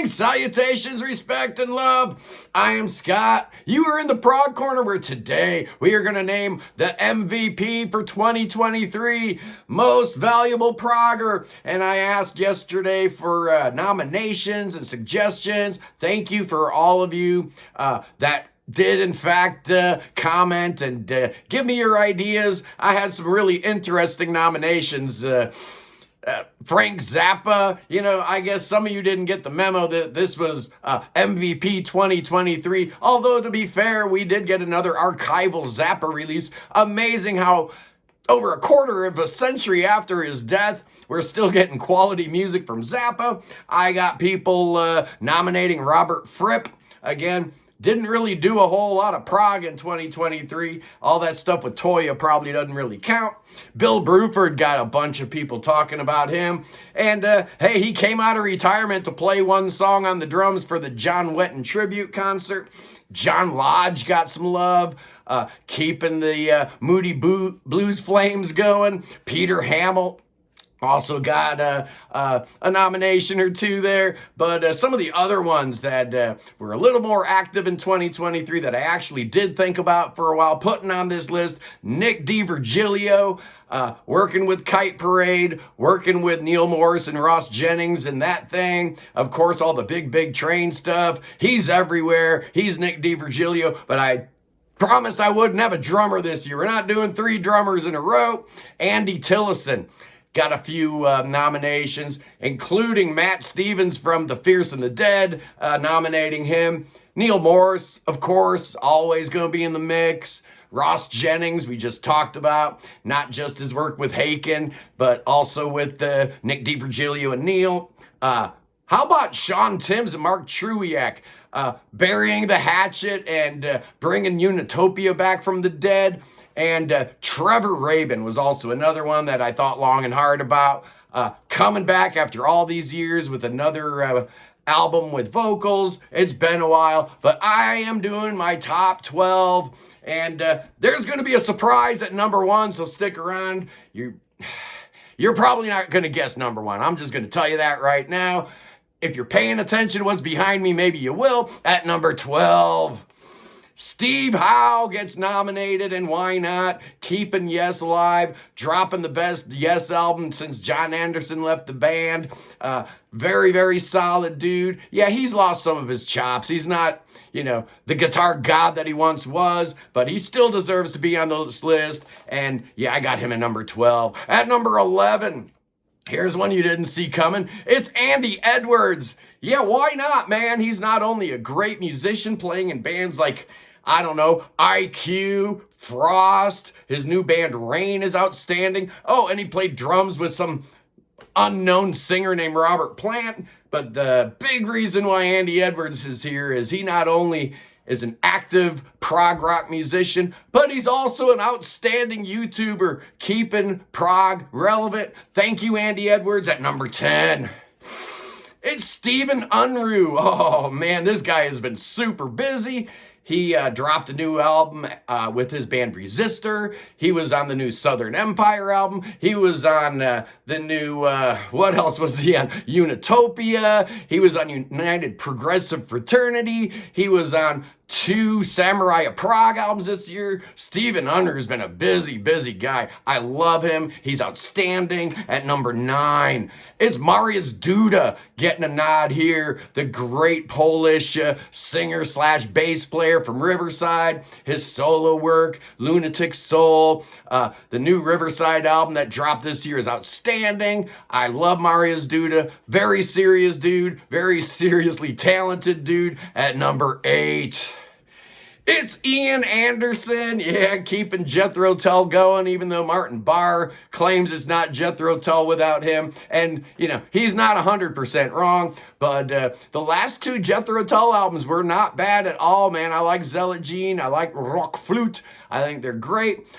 Greetings, salutations, respect, and love. I am Scott. You are in the Prog Corner where today we are going to name the MVP for 2023, Most Valuable Progger. And I asked yesterday for nominations and suggestions. Thank you for all of you that did in fact comment and give me your ideas. I had some really interesting nominations. Frank Zappa, I guess some of you didn't get the memo that this was MVP 2023. Although, to be fair, we did get another archival Zappa release. Amazing how over a quarter of a century after his death, we're still getting quality music from Zappa. I got people nominating Robert Fripp. Again, didn't really do a whole lot of prog in 2023. All that stuff with Toya probably doesn't really count. Bill Bruford got a bunch of people talking about him. And hey, he came out of retirement to play one song on the drums for the John Wetton tribute concert. John Lodge got some love, keeping the Moody Blues flames going. Peter Hamill also got a nomination or two there, but some of the other ones that were a little more active in 2023 that I actually did think about for a while putting on this list: Nick DiVirgilio, working with Kite Parade, working with Neil Morris and Ross Jennings and that thing. Of course, all the big train stuff. He's everywhere. He's Nick DiVirgilio, but I promised I wouldn't have a drummer this year. We're not doing 3 drummers in a row. Andy Tillison got a few nominations, including Matt Stevens from The Fierce and the Dead, nominating him. Neil Morris, of course, always going to be in the mix. Ross Jennings, we just talked about, not just his work with Hackett, but also with Nick DiVirgilio and Neil. How about Sean Timms and Mark Truiak, burying the hatchet and bringing Unitopia back from the dead? And Trevor Rabin was also another one that I thought long and hard about. Coming back after all these years with another album with vocals. It's been a while, but I am doing my top 12. And there's going to be a surprise at number 1, so stick around. You're probably not going to guess number 1. I'm just going to tell you that right now. If you're paying attention to what's behind me, maybe you will. At number 12, Steve Howe gets nominated, and why not? Keeping Yes alive, dropping the best Yes album since John Anderson left the band. Very solid dude. Yeah, he's lost some of his chops. He's not, the guitar god that he once was, but he still deserves to be on this list. And yeah, I got him at number 12. At number 11, here's one you didn't see coming. It's Andy Edwards. Yeah, why not, man? He's not only a great musician playing in bands like, I don't know, IQ, Frost. His new band Rain is outstanding. Oh, and he played drums with some unknown singer named Robert Plant. But the big reason why Andy Edwards is here is he not only is an active prog rock musician, but he's also an outstanding YouTuber, keeping prog relevant. Thank you, Andy Edwards. At number 10, it's Stephen Unre. Oh man, this guy has been super busy. He dropped a new album with his band Resistor. He was on the new Southern Empire album. He was on the new, what else was he on? Unitopia. He was on United Progressive Fraternity. He was on 2 Samurai of Prog albums this year. Stephen Unre has been a busy guy. I love him. He's outstanding. At number 9, it's Mariusz Duda getting a nod here. The great Polish singer / bass player from Riverside. His solo work, Lunatic Soul. The new Riverside album that dropped this year is outstanding. I love Mariusz Duda. Very serious dude. Very seriously talented dude. At number 8, it's Ian Anderson. Yeah, keeping Jethro Tull going, even though Martin Barr claims it's not Jethro Tull without him. And, he's not 100% wrong, but the last 2 Jethro Tull albums were not bad at all, man. I like Zealot Gene. I like Rock Flute. I think they're great.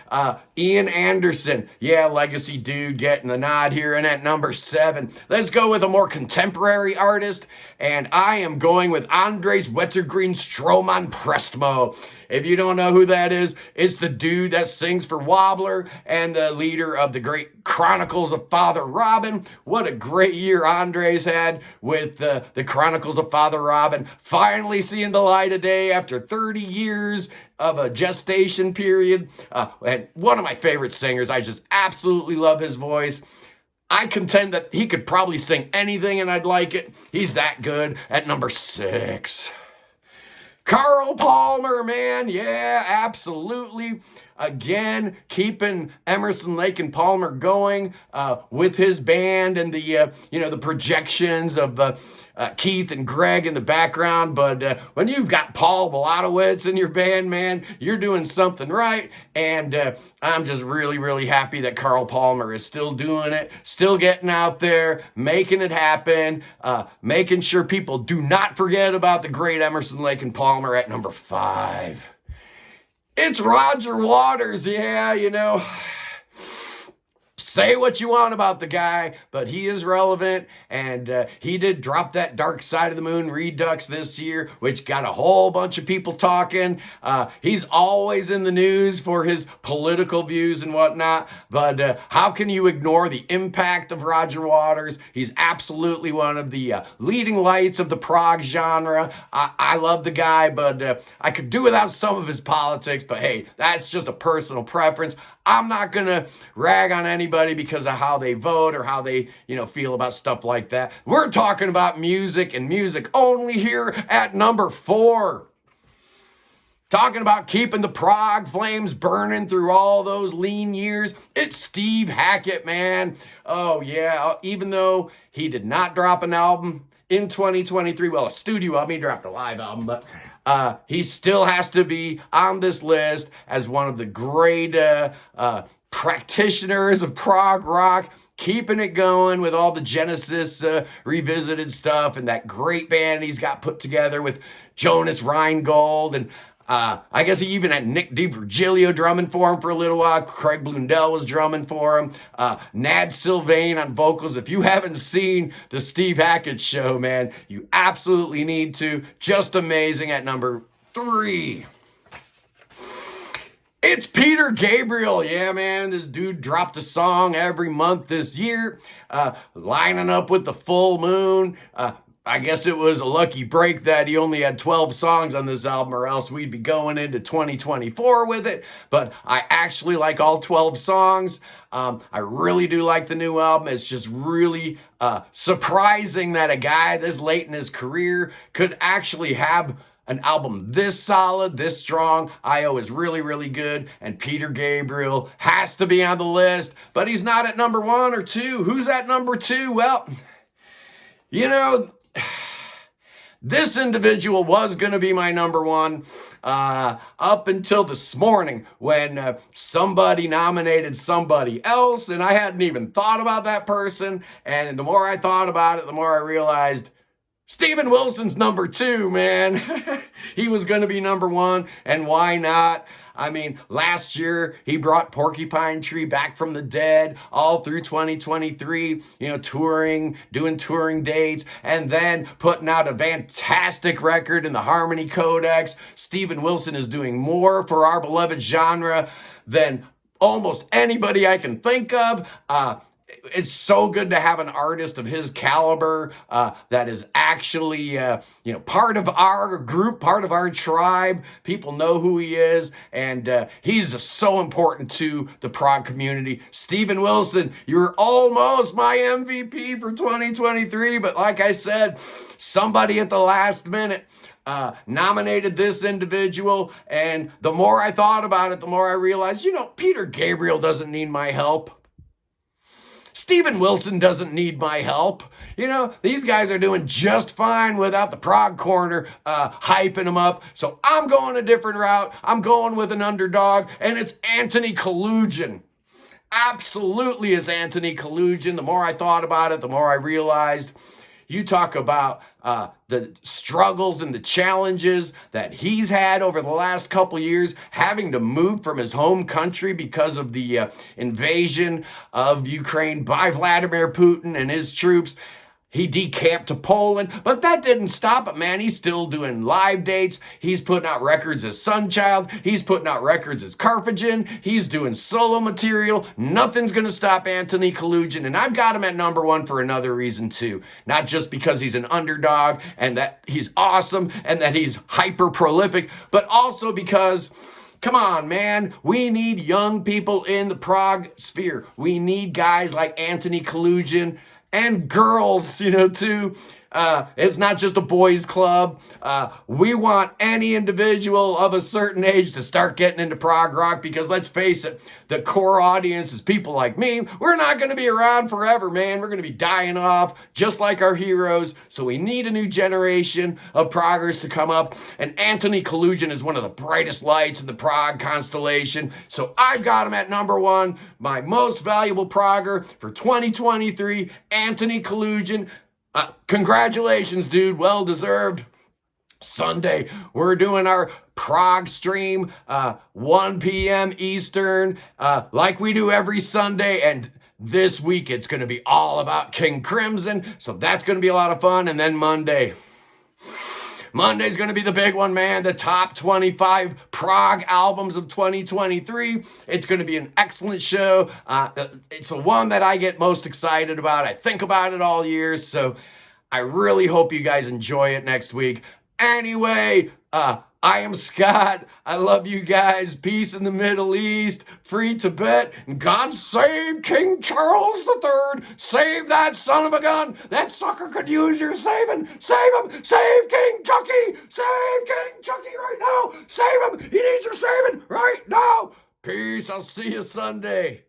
Ian Anderson, yeah, legacy dude getting the nod here. And at number 7, let's go with a more contemporary artist. And I am going with Andres Greenstrom on Prestmo. If you don't know who that is, it's the dude that sings for Wobbler and the leader of the great Chronicles of Father Robin. What a great year Unre's had with the Chronicles of Father Robin, finally seeing the light of day after 30 years of a gestation period. And one of my favorite singers. I just absolutely love his voice. I contend that he could probably sing anything and I'd like it. He's that good. At number 6. Carl Palmer, man. Yeah, absolutely. Again, keeping Emerson, Lake and Palmer going with his band and the projections of Keith and Greg in the background. But when you've got Paul Blotowitz in your band, man, you're doing something right. And I'm just really, really happy that Carl Palmer is still doing it, still getting out there, making it happen, making sure people do not forget about the great Emerson, Lake and Palmer at number 5. It's Roger Waters, yeah, say what you want about the guy, but he is relevant, and he did drop that Dark Side of the Moon Redux this year, which got a whole bunch of people talking. He's always in the news for his political views and whatnot, but how can you ignore the impact of Roger Waters? He's absolutely one of the leading lights of the prog genre. I love the guy, but I could do without some of his politics, but hey, that's just a personal preference. I'm not going to rag on anybody because of how they vote or how they, feel about stuff like that. We're talking about music and music only here at number 4. Talking about keeping the prog flames burning through all those lean years. It's Steve Hackett, man. Oh, yeah. Even though he did not drop an album in 2023, well, a studio album, he dropped a live album, but he still has to be on this list as one of the great practitioners of prog rock, keeping it going with all the Genesis revisited stuff and that great band he's got put together with Jonas Reingold. And I guess he even had Nick DiVirgilio drumming for him for a little while. Craig Blundell was drumming for him. Nad Sylvain on vocals. If you haven't seen the Steve Hackett show, man, you absolutely need to. Just amazing at number 3. It's Peter Gabriel. Yeah, man, this dude dropped a song every month this year, lining up with the full moon. I guess it was a lucky break that he only had 12 songs on this album, or else we'd be going into 2024 with it. But I actually like all 12 songs. I really do like the new album. It's just really surprising that a guy this late in his career could actually have an album this solid, this strong. I.O. is really, really good, and Peter Gabriel has to be on the list, but he's not at number 1 or 2. Who's at number 2? Well, this individual was going to be my number 1 up until this morning when somebody nominated somebody else, and I hadn't even thought about that person, and the more I thought about it, the more I realized Steven Wilson's number 2, man. He was going to be number 1, and why not? I mean, last year, he brought Porcupine Tree back from the dead all through 2023, touring, doing touring dates, and then putting out a fantastic record in the Harmony Codex. Steven Wilson is doing more for our beloved genre than almost anybody I can think of. It's so good to have an artist of his caliber that is actually, part of our group, part of our tribe. People know who he is, and he's just so important to the prog community. Steven Wilson, you were almost my MVP for 2023, but like I said, somebody at the last minute nominated this individual, and the more I thought about it, the more I realized, Peter Gabriel doesn't need my help. Steven Wilson doesn't need my help. These guys are doing just fine without the Prog Corner hyping them up. So I'm going a different route. I'm going with an underdog, and it's Anthony Kalugian. Absolutely is Anthony Kalugian. The more I thought about it, the more I realized. You talk about the struggles and the challenges that he's had over the last couple years, having to move from his home country because of the invasion of Ukraine by Vladimir Putin and his troops. He decamped to Poland, but that didn't stop it, man. He's still doing live dates. He's putting out records as Sunchild. He's putting out records as Carphagen. He's doing solo material. Nothing's going to stop Anthony Kalugin, and I've got him at number one for another reason, too. Not just because he's an underdog and that he's awesome and that he's hyper prolific, but also because, come on, man. We need young people in the prog sphere. We need guys like Anthony Kalugin and girls, too. It's not just a boys club. We want any individual of a certain age to start getting into prog rock because let's face it, the core audience is people like me. We're not going to be around forever, man. We're going to be dying off just like our heroes. So we need a new generation of proggers to come up. And Anthony Kalugin is one of the brightest lights in the prog constellation. So I've got him at number one, my most valuable progger for 2023, Anthony Kalugin. Congratulations, dude. Well deserved. Sunday, we're doing our Prog stream, 1 p.m. Eastern, like we do every Sunday. And this week, it's going to be all about King Crimson. So that's going to be a lot of fun. And then Monday's going to be the big one, man. The top 25 prog albums of 2023. It's going to be an excellent show. It's the one that I get most excited about. I think about it all year. So I really hope you guys enjoy it next week. Anyway, I am Scott. I love you guys. Peace in the Middle East. Free Tibet. And God save King Charles III. Save that son of a gun. That sucker could use your saving. Save him. Save King Chucky. Save King Chucky right now. Save him. He needs your saving right now. Peace. I'll see you Sunday.